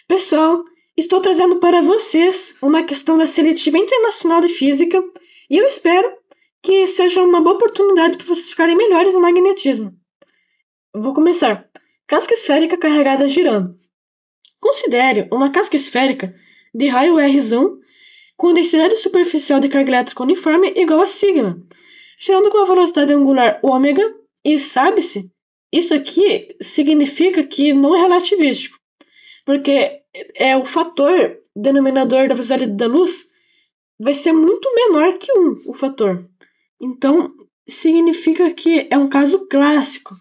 Pessoal, estou trazendo para vocês uma questão da Seletiva Internacional de Física e eu espero que seja uma boa oportunidade para vocês ficarem melhores no magnetismo. Vou começar. Casca esférica carregada girando. Considere uma casca esférica de raio Rzão com densidade superficial de carga elétrica uniforme igual a sigma, girando com a velocidade angular ômega e sabe-se, isso aqui significa que não é relativístico, porque o fator denominador da velocidade da luz vai ser muito menor que 1, o fator. Então, significa que é um caso clássico.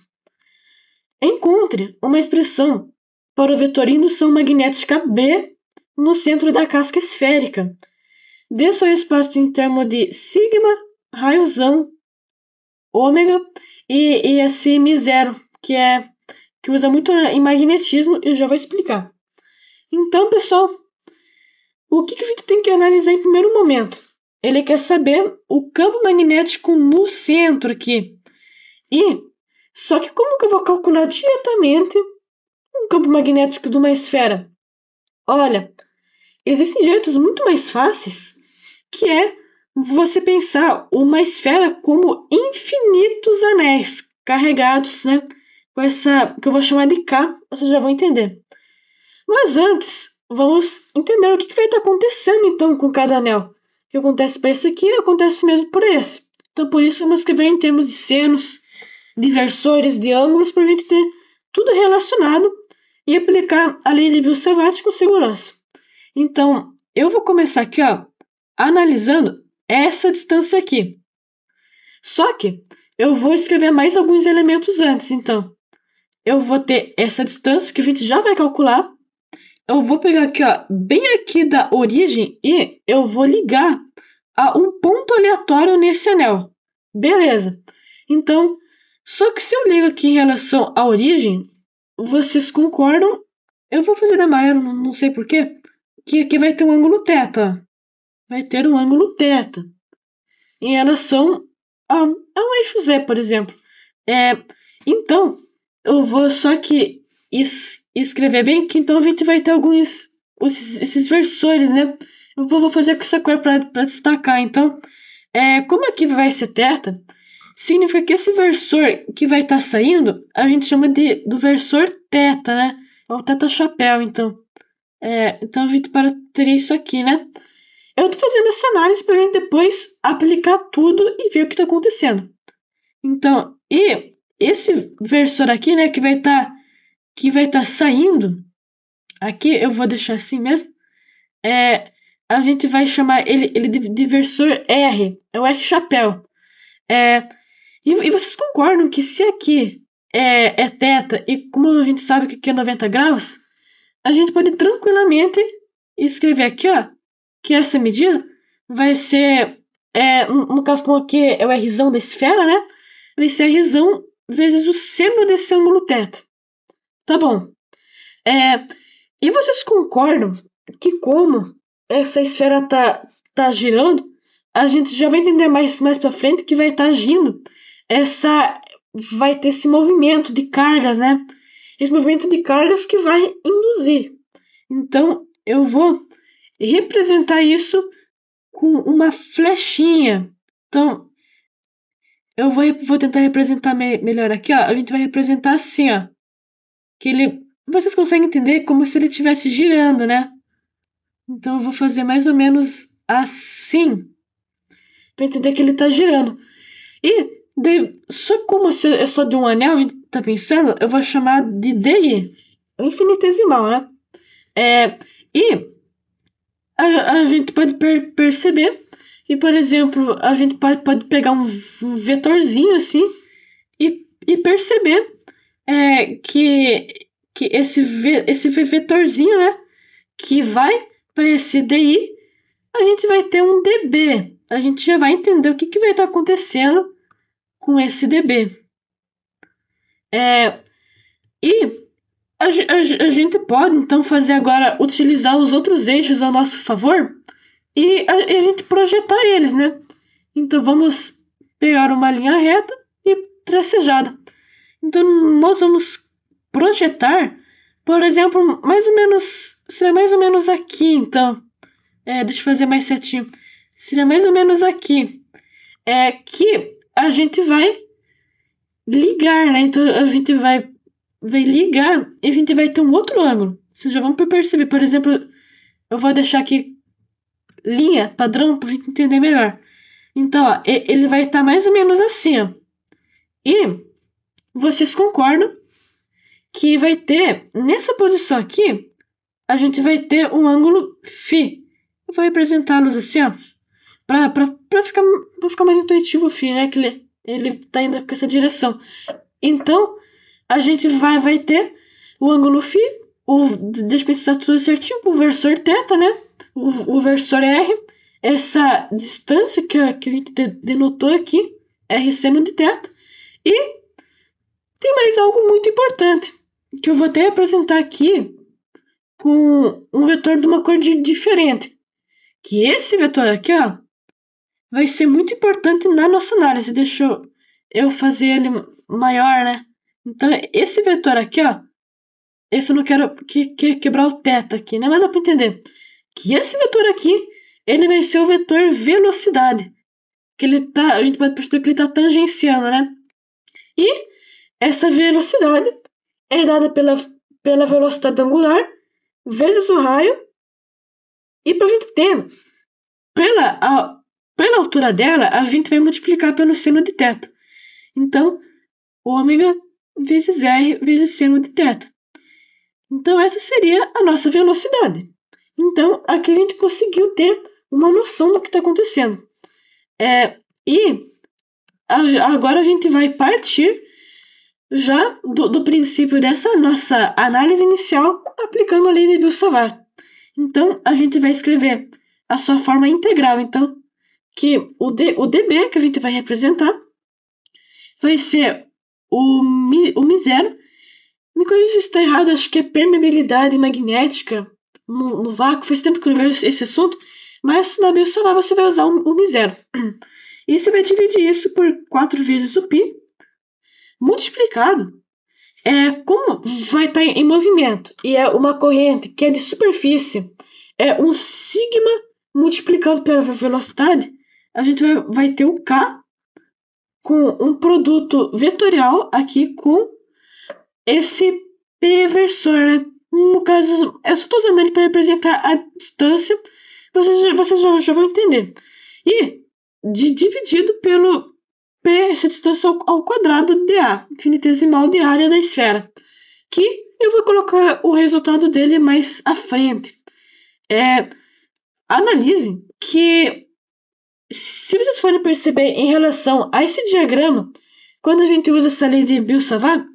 Encontre uma expressão para o vetor indução magnética B no centro da casca esférica. Dê seu espaço em termos de sigma, raiozão, ômega e esse μ0, que usa muito em magnetismo, e eu já vou explicar. Então, pessoal, o que a gente tem que analisar em primeiro momento? Ele quer saber o campo magnético no centro aqui. Só que como que eu vou calcular diretamente um campo magnético de uma esfera? Olha, existem jeitos muito mais fáceis, que é você pensar uma esfera como infinitos anéis carregados, né? Com essa que eu vou chamar de K, vocês já vão entender. Mas antes, vamos entender o que vai estar acontecendo então com cada anel. O que acontece para esse aqui acontece mesmo por esse. Então por isso vamos escrever em termos de senos, de versores, de ângulos, para a gente ter tudo relacionado e aplicar a lei de Biot-Savart com segurança. Então eu vou começar aqui, analisando essa distância aqui. Só que eu vou escrever mais alguns elementos antes, então. Eu vou ter essa distância que a gente já vai calcular. Eu vou pegar aqui, bem aqui da origem e eu vou ligar a um ponto aleatório nesse anel. Beleza. Então, só que se eu ligo aqui em relação à origem, vocês concordam? Eu vou fazer de amarelo, não sei porquê, que aqui vai ter um ângulo θ. Vai ter um ângulo θ em relação a um eixo Z, por exemplo. Então, eu vou só que escrever bem aqui, então a gente vai ter alguns esses versores, né? Eu vou fazer com essa cor para destacar. Então, como aqui vai ser θ, significa que esse versor que vai estar saindo, a gente chama do versor θ, né? É o θ chapéu, então. Então a gente ter isso aqui, né? Eu estou fazendo essa análise para a gente depois aplicar tudo e ver o que está acontecendo. Então, e esse versor aqui, né, que vai estar saindo, aqui eu vou deixar assim mesmo, a gente vai chamar ele de versor R, é o R chapéu. E vocês concordam que se aqui é θ e como a gente sabe que aqui é 90 graus, a gente pode tranquilamente escrever aqui, que essa medida vai ser, no caso como aqui é o Rzão da esfera, né? Vai ser Rzão vezes o seno desse ângulo θ. Tá bom. E vocês concordam que como essa esfera tá girando, a gente já vai entender mais pra frente que vai estar agindo vai ter esse movimento de cargas, né? Esse movimento de cargas que vai induzir. Então, eu vou representar isso com uma flechinha. Então, eu vou tentar representar melhor aqui, A gente vai representar assim, Que vocês conseguem entender como se ele estivesse girando, né? Então, eu vou fazer mais ou menos assim, para entender que ele está girando. E só como é só de um anel, a gente tá pensando, eu vou chamar de DI, infinitesimal, né? E a gente pode perceber que, por exemplo, a gente pode pegar um vetorzinho assim e perceber que esse vetorzinho, né, que vai para esse DI, a gente vai ter um dB. A gente já vai entender o que vai estar acontecendo com esse dB. E a gente pode, então, fazer agora, utilizar os outros eixos a nosso favor e a gente projetar eles, né? Então, vamos pegar uma linha reta e tracejada. Então, nós vamos projetar, por exemplo, mais ou menos seria mais ou menos aqui, então. Deixa eu fazer mais certinho. Seria mais ou menos aqui. Que a gente vai ligar, né? Então a gente vai ligar e a gente vai ter um outro ângulo. Vocês já vão perceber. Por exemplo, eu vou deixar aqui linha padrão para a gente entender melhor. Então, ó, ele vai estar mais ou menos assim, ó. E vocês concordam que vai ter, nessa posição aqui, a gente vai ter um ângulo φ. Eu vou representá-los assim, ó, para ficar mais intuitivo o φ, né? Que ele tá indo com essa direção. Então, a gente vai ter o ângulo φ, deixa eu pensar tudo certinho, o versor θ, né? O versor R, essa distância que a gente denotou aqui, R seno de θ, e tem mais algo muito importante, que eu vou até apresentar aqui com um vetor de uma cor diferente. Que esse vetor aqui, ó, vai ser muito importante na nossa análise. Deixa eu fazer ele maior, né? Então, esse vetor aqui, ó, esse eu não quero quebrar o θ aqui, né? Mas dá para entender. Que esse vetor aqui, ele vai ser o vetor velocidade. Que a gente pode perceber que ele está tangenciando, né? E essa velocidade é dada pela velocidade angular vezes o raio. E para a gente ter, pela altura dela, a gente vai multiplicar pelo seno de θ. Então, ômega vezes R vezes seno de θ. Então, essa seria a nossa velocidade. Então, aqui a gente conseguiu ter uma noção do que está acontecendo. E agora a gente vai partir já do princípio dessa nossa análise inicial aplicando a lei de Biot-Savart. Então, a gente vai escrever a sua forma integral. Então, que o dB que a gente vai representar vai ser o μ0. Me corrija se está errado, acho que é permeabilidade magnética no vácuo. Faz tempo que eu vejo esse assunto, mas na Biot-Savart você vai usar o μ0. E você vai dividir isso por 4 vezes o π, multiplicado como vai estar em movimento e é uma corrente que é de superfície, um sigma multiplicado pela velocidade, a gente vai ter o K com um produto vetorial aqui com esse P versor, né? No caso, eu só estou usando ele para representar a distância, vocês já vão entender. E dividido pelo P, essa distância ao quadrado dA, infinitesimal de área da esfera, que eu vou colocar o resultado dele mais à frente. Analise que, se vocês forem perceber em relação a esse diagrama, quando a gente usa essa lei de Biot-Savart,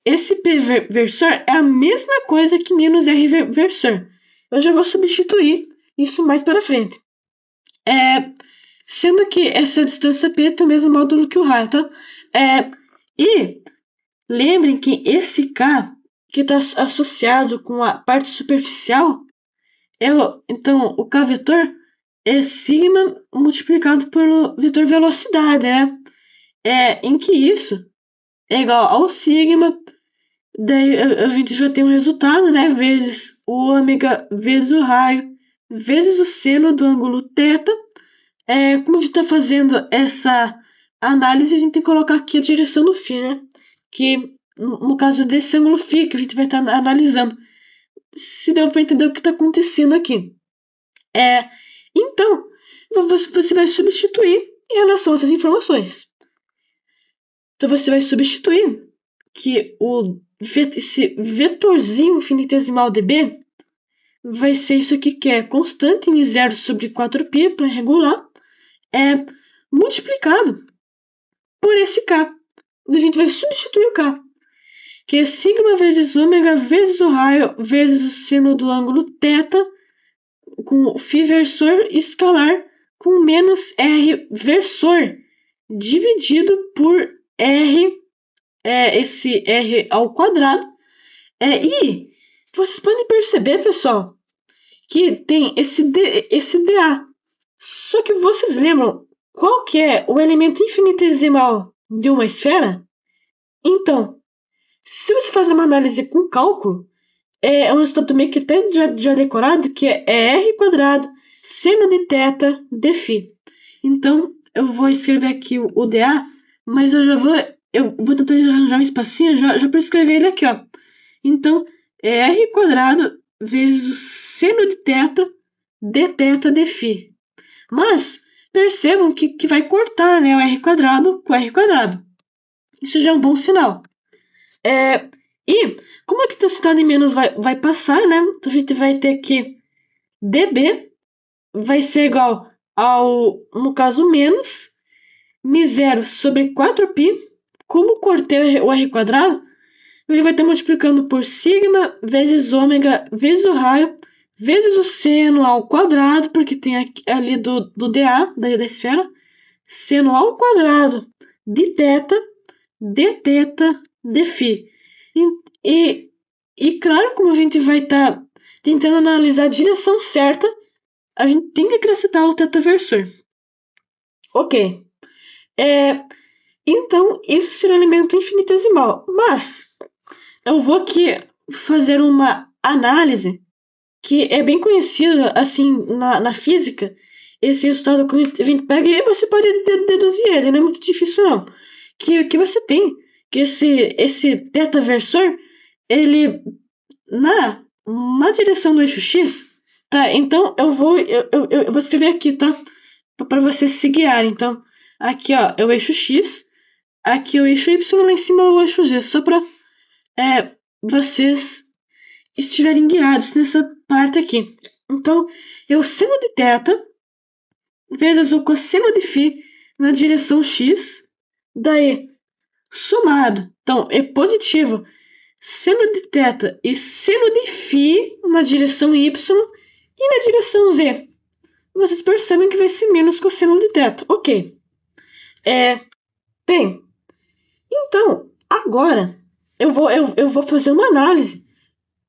esse P versor é a mesma coisa que menos R versor. Eu já vou substituir isso mais para frente. Sendo que essa distância P tem o mesmo módulo que o raio, tá? E lembrem que esse K, que está associado com a parte superficial, então o K vetor é sigma multiplicado pelo vetor velocidade, né? Em que isso é igual ao sigma, daí a gente já tem um resultado, né? Vezes o ômega, vezes o raio, vezes o seno do ângulo θ. Como a gente está fazendo essa análise, a gente tem que colocar aqui a direção do φ, né? Que no caso desse ângulo φ que a gente vai estar analisando, se deu para entender o que está acontecendo aqui. Então, você vai substituir em relação a essas informações. Então, você vai substituir que esse vetorzinho infinitesimal dB vai ser isso aqui, que é constante em 0 sobre 4π, para regular, multiplicado por esse K. A gente vai substituir o K, que é sigma vezes ômega vezes o raio vezes o seno do ângulo θ, com φ versor escalar com menos R versor, dividido por R, esse R ao quadrado. E vocês podem perceber, pessoal, que tem esse dA. Só que vocês lembram qual que é o elemento infinitesimal de uma esfera? Então, se você faz uma análise com cálculo, é um resultado também que até já decorado, que é r² seno de θ de φ. Então, eu vou escrever aqui o dA, mas eu vou tentar arranjar um espacinho já para escrever ele aqui, ó. Então, é r² vezes o seno de θ de θ de φ. Mas, percebam que vai cortar, né, o r² com r². Isso já é um bom sinal. E, como a intensidade menos vai passar, né, então a gente vai ter que dB vai ser igual ao, no caso, menos μ0 sobre 4π. Como cortei o r², ele vai estar multiplicando por sigma vezes ômega vezes o raio vezes o seno ao quadrado, porque tem ali do dA, da esfera, seno ao quadrado de θ de φ. E claro, como a gente vai estar tentando analisar a direção certa, a gente tem que acrescentar o θ versor. Ok. Então, isso será um elemento infinitesimal. Mas eu vou aqui fazer uma análise que é bem conhecida assim na física. Esse resultado que a gente pega e você pode deduzir ele, não é muito difícil não. Que você tem que esse θ versor, ele na direção do eixo x, tá? Então eu vou escrever aqui, tá? Para vocês se guiarem. Então, aqui ó, é o eixo x, aqui é o eixo y, lá em cima é o eixo z, só para vocês estiverem guiados nessa parte aqui. Então, é o seno de θ vezes o cosseno de φ na direção x, daí somado, então é positivo, seno de θ e seno de φ na direção y e na direção z. Vocês percebem que vai ser menos cosseno de θ. Ok. Bem, então, agora eu vou fazer uma análise.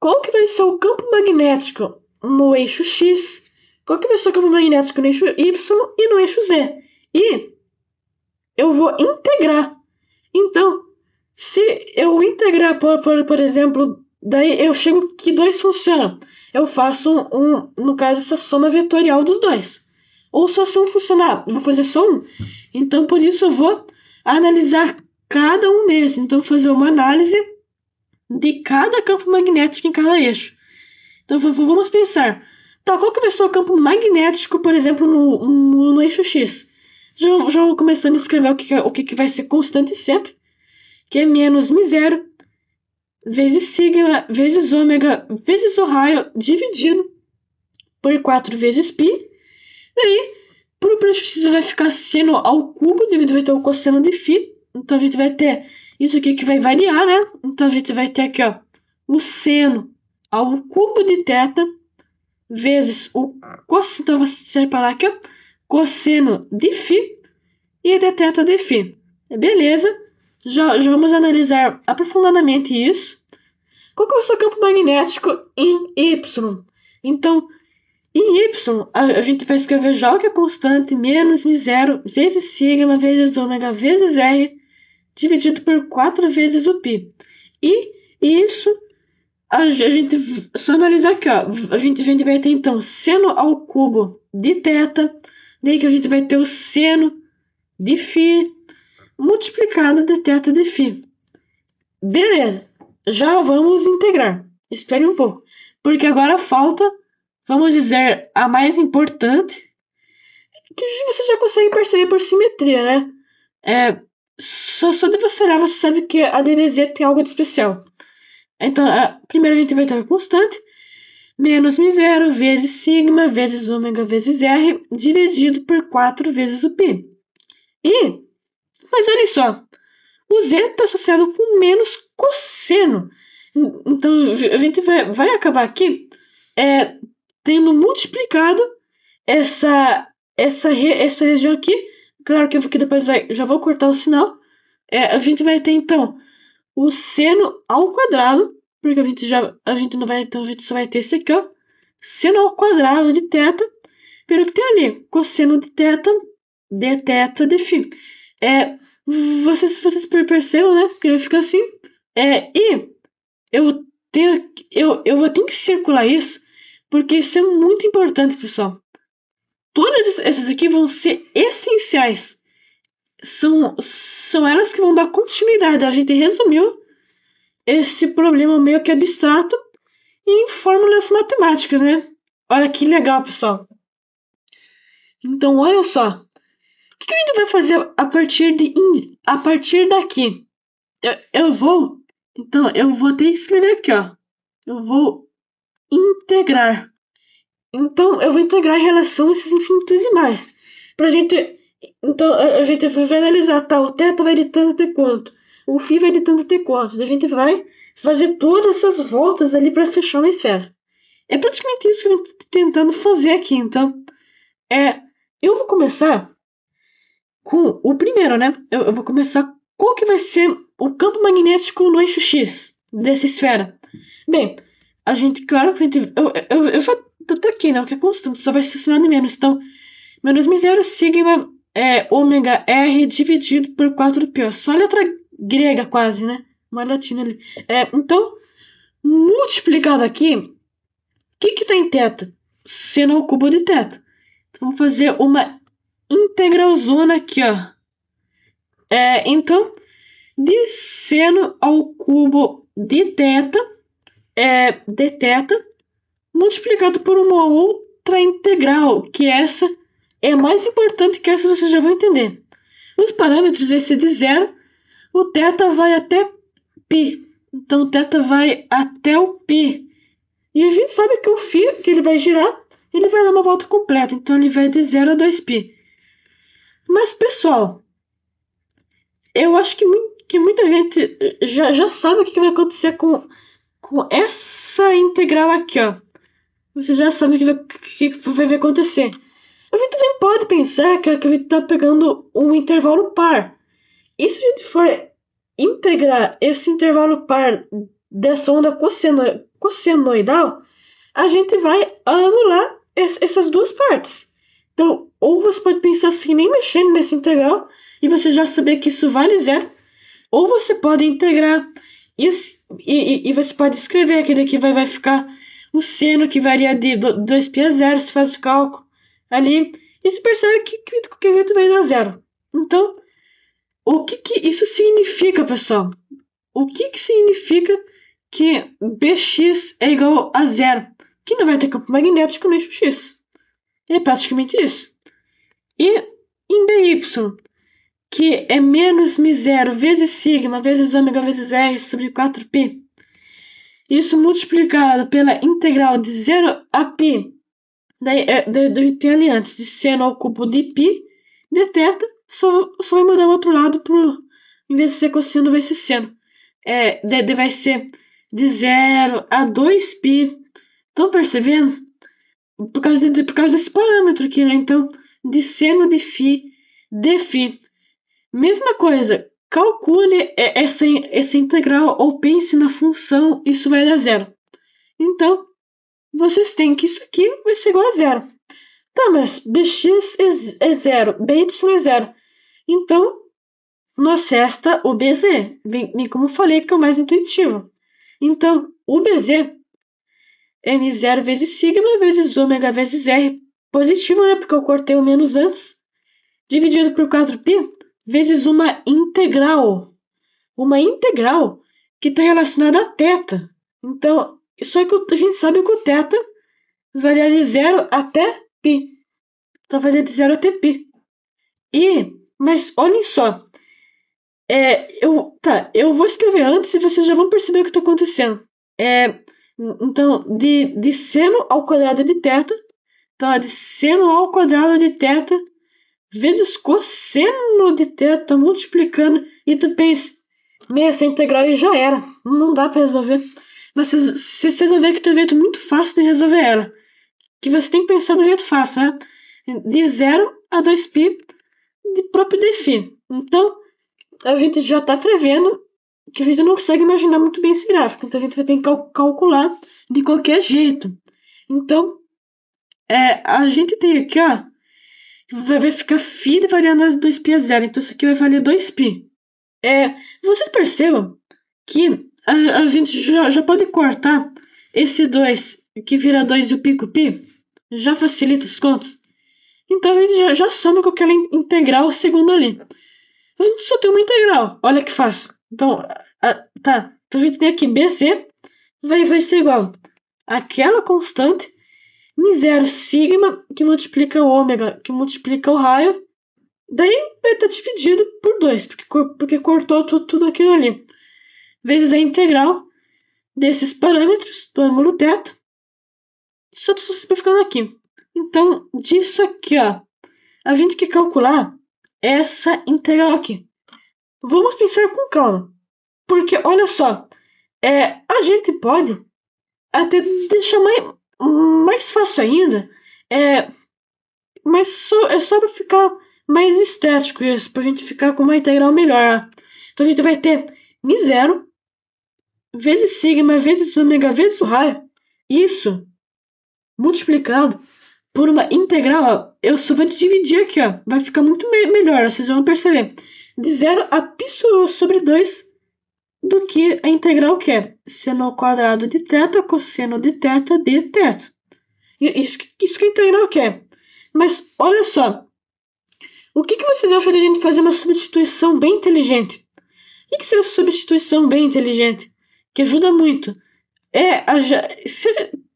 Qual que vai ser o campo magnético no eixo x? Qual que vai ser o campo magnético no eixo y e no eixo z? E eu vou integrar. Então, se eu integrar, por exemplo, daí eu chego que dois funcionam. Eu faço no caso, essa soma vetorial dos dois. Ou só se um funcionar, eu vou fazer só um. Então, por isso, eu vou analisar cada um desses. Então, fazer uma análise de cada campo magnético em cada eixo. Então, vamos pensar. Tá, qual que vai ser o campo magnético, por exemplo, no eixo X? Já vou começando a escrever o que vai ser constante sempre, que é menos μ0 vezes sigma vezes ômega vezes o raio dividido por 4 vezes π. Daí, para o eixo x vai ficar seno ao cubo, devido vai ter o cosseno de φ. Então, a gente vai ter isso aqui que vai variar, né? Então, a gente vai ter aqui, ó, o seno ao cubo de θ vezes o cosseno, então, eu vou separar aqui, ó, cosseno de φ e de θ de φ. Beleza? Já vamos analisar aprofundadamente isso. Qual que é o seu campo magnético em Y? Então, em Y, a gente vai escrever já o que é constante, menos μ0 vezes sigma vezes ômega vezes r, dividido por 4 vezes o π. E isso, a gente só analisar aqui, ó, a gente vai ter então seno ao cubo de θ, daí que a gente vai ter o seno de φ multiplicado de θ de φ. Beleza, já vamos integrar. Espere um pouco, porque agora falta, vamos dizer, a mais importante, que você já consegue perceber por simetria, né? Só de você olhar, você sabe que a DBZ tem algo de especial. Então, primeiro a gente vai ter a constante, menos μ0 vezes sigma vezes ômega vezes r, dividido por 4 vezes o π. Mas olha só, o z está associado com menos cosseno. Então, a gente vai acabar aqui tendo multiplicado essa região aqui. Claro que depois já vou cortar o sinal. A gente vai ter, então, o seno ao quadrado, porque a gente não vai, então a gente só vai ter esse aqui, ó, seno ao quadrado de θ, pelo que tem ali, cosseno de θ de φ. Vocês percebam, né, que fica assim. E eu eu vou ter que circular isso, porque isso é muito importante, pessoal. Todas essas aqui vão ser essenciais. São elas que vão dar continuidade. A gente resumiu esse problema meio que abstrato em fórmulas matemáticas, né? Olha que legal, pessoal. Então, olha só. O que a gente vai fazer a partir daqui? Eu vou ter que escrever aqui, ó. Eu vou integrar. Então, eu vou integrar em relação a esses infinitesimais. Pra gente. Então, a gente vai analisar, tá? O θ vai de tanto até quanto. O φ vai de tanto até quanto. A gente vai fazer todas essas voltas ali para fechar uma esfera. É praticamente isso que eu estou tentando fazer aqui. Então, eu vou começar com o primeiro, né? Eu vou começar. Qual que vai ser o campo magnético no eixo X dessa esfera? Bem, a gente, claro que a gente. Eu já tô aqui, né? O que é constante, só vai ser sinal de menos. Então, menos μ0 sigma ômega R dividido por 4π. Só letra grega quase, né? Uma latina ali. Então, multiplicado aqui, o que está em θ? Seno ao cubo de θ. Então, vamos fazer uma integralzona aqui, ó. Então, de seno ao cubo de θ, multiplicado por uma outra integral, que essa é mais importante que essa, vocês já vão entender. Os parâmetros vai ser de 0, o θ vai até π. Então, o θ vai até o π. E a gente sabe que o φ, que ele vai girar, ele vai dar uma volta completa. Então, ele vai de 0 a 2π. Mas, pessoal, eu acho que muita gente já sabe o que vai acontecer com essa integral aqui, ó. Você já sabe o que vai acontecer. A gente também pode pensar que a gente está pegando um intervalo par. E se a gente for integrar esse intervalo par dessa onda cossenoidal, a gente vai anular essas duas partes. Então, ou você pode pensar assim, nem mexendo nesse integral, e você já saber que isso vale zero, ou você pode integrar e você pode escrever aquele que vai ficar o seno que varia de 2π a 0, você faz o cálculo ali, e você percebe que qualquer jeito vai dar zero. Então, o que isso significa, pessoal? O que significa que Bx é igual a zero? Que não vai ter campo magnético no eixo X. É praticamente isso. E em By, que é menos μ0 vezes sigma vezes ômega vezes R sobre 4π, isso multiplicado pela integral de 0 a π, daí tem ali antes, de seno ao cubo de π, de θ, só vai mudar o outro lado em vez de ser cosseno, vai ser seno. Vai ser de 0 a 2π. Estão percebendo? Por causa desse parâmetro aqui, né? Então, de seno de φ. Mesma coisa, calcule essa integral ou pense na função, isso vai dar zero. Então, vocês têm que isso aqui vai ser igual a zero. Tá, mas Bx é zero, By é zero. Então, nos resta o Bz. Bem como eu falei, que é o mais intuitivo. Então, o Bz é μ0 vezes sigma vezes ômega vezes R. Positivo, né? Porque eu cortei o menos antes. Dividido por 4π vezes uma integral. Uma integral que está relacionada a θ. Então, só que a gente sabe que o θ varia de 0 até π. Então, varia de 0 até π. Mas olhem só. Eu vou escrever antes e vocês já vão perceber o que está acontecendo. Então, de seno ao quadrado de θ, então, de seno ao quadrado de θ vezes cosseno de θ, multiplicando, e tu pensa, essa integral aí já era, não dá para resolver. Mas vocês vão ver que tem um jeito muito fácil de resolver ela, que você tem que pensar do jeito fácil, né? De 0 a 2π de próprio φ. Então, a gente já está prevendo que a gente não consegue imaginar muito bem esse gráfico, então a gente vai ter que calcular de qualquer jeito. Então, a gente tem aqui, ó, vai ficar φ variando de 2π a 0, então isso aqui vai valer 2π. Vocês percebam que a gente já pode cortar esse 2, que vira 2 e o pico π, já facilita as contas. Então a gente já soma com aquela integral segunda ali. A gente só tem uma integral, olha que fácil. Então, tá, então a gente tem aqui BC, vai ser igual àquela constante μ0 sigma, que multiplica o ômega, que multiplica o raio, daí vai estar dividido por 2, porque cortou tudo aquilo ali, vezes a integral desses parâmetros do ângulo θ, só estou simplificando aqui. Então, disso aqui, ó, a gente quer calcular essa integral aqui. Vamos pensar com calma, porque olha só, a gente pode até deixar mais fácil ainda, mas é só para ficar mais estético isso, para a gente ficar com uma integral melhor. Então a gente vai ter μ0 vezes sigma vezes ômega vezes o raio, isso multiplicado por uma integral, eu só vou dividir aqui, ó, vai ficar muito melhor, vocês vão perceber, de 0 a π sobre 2 do que a integral que é seno ao quadrado de θ cosseno de θ de θ. Isso que a integral quer. Mas olha só, o que vocês acham de a gente fazer uma substituição bem inteligente? O que seria essa substituição bem inteligente? Que ajuda muito.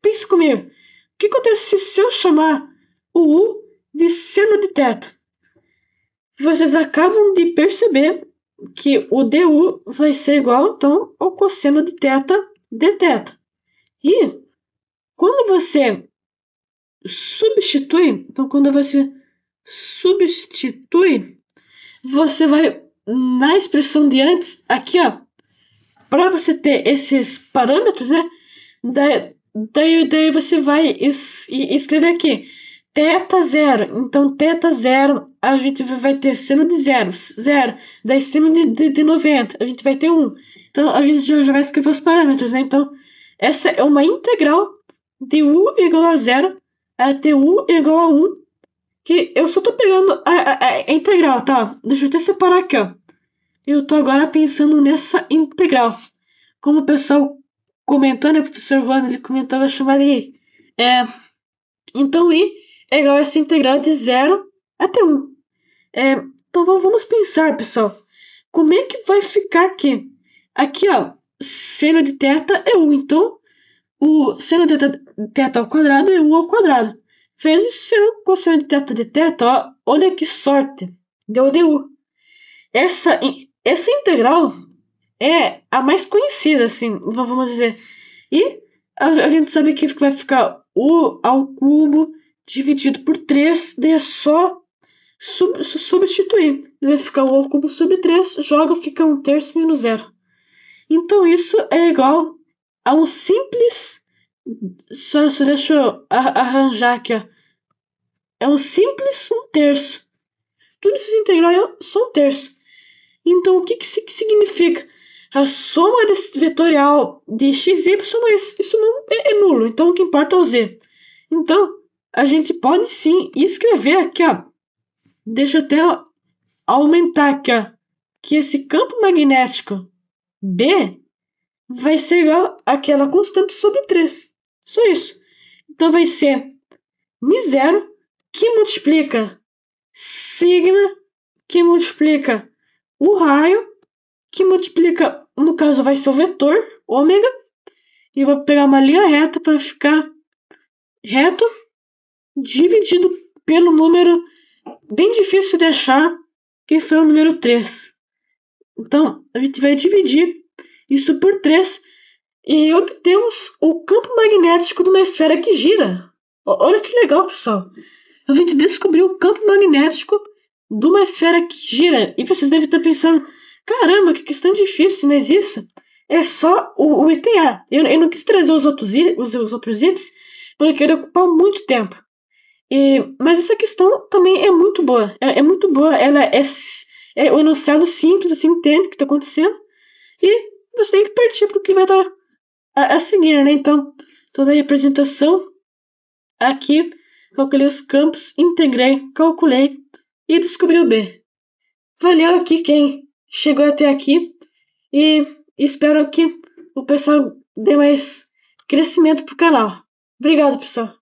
Pensa comigo. O que acontece se eu chamar o U de seno de θ? Vocês acabam de perceber que o du vai ser igual, então, ao cosseno de θ de θ. E quando você substitui, você vai na expressão de antes, aqui, ó, para você ter esses parâmetros, né? Daí você vai escrever aqui θ0. Então, θ0, a gente vai ter seno de 0. Daí seno de 90, a gente vai ter 1. Então, a gente já vai escrever os parâmetros, né? Então, essa é uma integral de u igual a 0 até u igual a 1, que eu só tô pegando a integral, tá? Deixa eu até separar aqui, ó. Eu tô agora pensando nessa integral. Como o pessoal comentou, né? O professor Juan, ele comentava, chamar de então, i é igual a essa integral de 0 até 1. Então, vamos pensar, pessoal. Como é que vai ficar aqui? Aqui, ó, seno de θ é 1. Então, o seno de θ ao quadrado é 1 ao quadrado. Vezes seno cosseno de θ de θ, ó, olha que sorte. Deu du. Essa integral é a mais conhecida, assim, vamos dizer. E a gente sabe que vai ficar u ao cubo dividido por 3, daí é só substituir. Vai ficar u ao cubo sobre 3, joga, fica 1/3 menos 0. Então isso é igual a um simples... Só deixa eu arranjar aqui, ó. É um simples 1/3. Tudo esses integrais são 1/3. Então, o que significa? A soma desse vetorial de x e y, isso não é nulo. Então, o que importa é o z. Então, a gente pode sim escrever aqui, ó. Deixa eu até aumentar aqui, ó. Que esse campo magnético B vai ser igual àquela constante sobre 3. Só isso. Então, vai ser μ0, que multiplica sigma, que multiplica o raio, que multiplica, no caso vai ser o vetor, ômega, e vou pegar uma linha reta para ficar reto, dividido pelo número bem difícil de achar, que foi o número 3. Então, a gente vai dividir isso por 3 e obtemos o campo magnético de uma esfera que gira. Olha que legal, pessoal. A gente descobriu o campo magnético de uma esfera que gira. E vocês devem estar pensando, caramba, que questão difícil, mas isso é só o ETA. Eu não quis trazer os outros itens, porque ia ocupar muito tempo. Mas essa questão também é muito boa. É muito boa. Ela é um enunciado simples, assim, entende o que está acontecendo. E você tem que partir para o que vai estar a seguir, né? Então, toda a representação aqui, calculei os campos, integrei, calculei e descobri o B. Valeu aqui quem chegou até aqui e espero que o pessoal dê mais crescimento pro canal. Obrigado, pessoal.